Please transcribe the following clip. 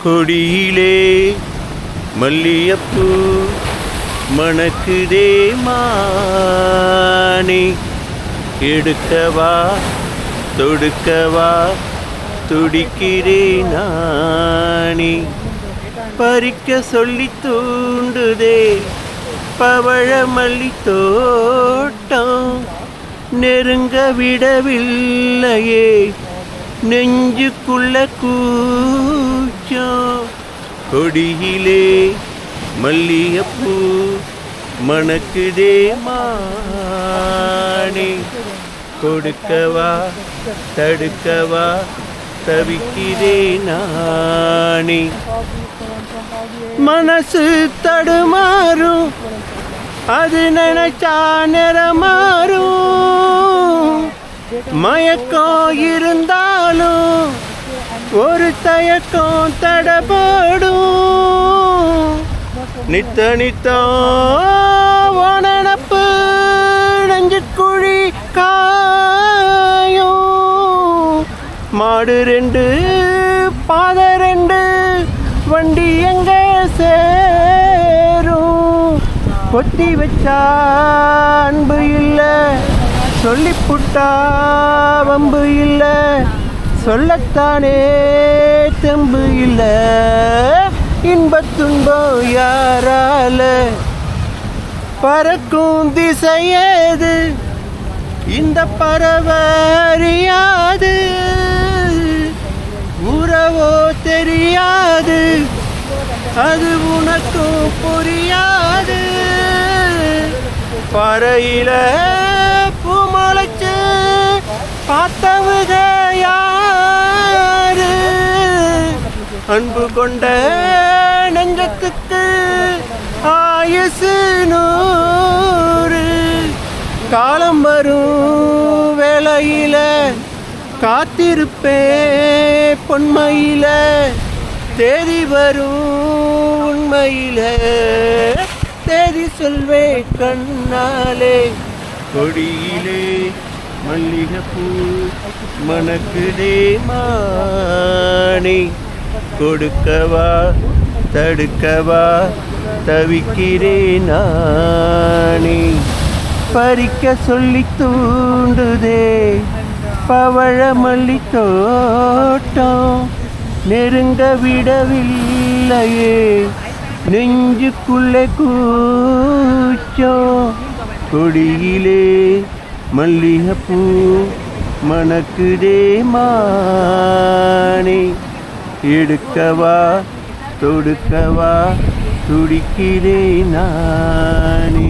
கொடியிலே மல்லியப்பூ மணக்குதே மானே, எடுக்கவா தொடுக்கவா துடிக்கிறேன் நானே. பறிக்க சொல்லி தூண்டுதே பவழ மல்லி தோட்டம், நெருங்க விடவில்லையே நெஞ்சுக்குள்ள கூச்சம். கொடியிலே மல்லியப்பூ மணக்குதே மானே, கொடுக்கவா தடுக்கவா தவிக்கிறேன் நானே. மனசு தடுமாறும் அது நினைச்சா நிறமாறும், மயக்கம் இருந்தாலும் ஒரு தயக்கம் தடபடும். நித்த நித்தம் நினப்பு நெஞ்சுக்குழி காயும். மாடு ரெண்டு பாதை ரெண்டு வண்டி எங்க சேரும். கொத்தி வச்சா அன்பு இல்லை, சொல்லிப்புட்டா வம்பு இல்லை, சொல்லத்தானே தெம்பு இல்லை. இன்பத்துன்பம் யாரால பறக்கும் திசையேது, இந்த பறவை அறியாது, உறவோ தெரியாது, அது உனக்கும் புரியாது. பறையில பூ முளைச்சு பார்த்தவுக யாரு, அன்பு கொண்ட நெஞ்சத்துக்கு ஆயுசு 100. காலம் வரும் வேளையில காத்திருப்பே பொன்மையில, தேதி வரும் உண்மையில தேதி சொல்வே கண்ணாலே. கொடியிலே மல்லிகைப்பூ மணக்குதே மானே, கொடுக்கவா தடுக்கவா தவிக்கிறேன் நானே. பறிக்க சொல்லி தூண்டுதே பவழ மல்லி தோட்டம், நெருங்க விடவில்லையே நெஞ்சுக்குள்ளே கூச்சம். கொடியிலே மல்லிகைப்பூ மணக்குதே மானே, எடுக்கவா தொடுக்கவா துடிக்கிறேன் நானே.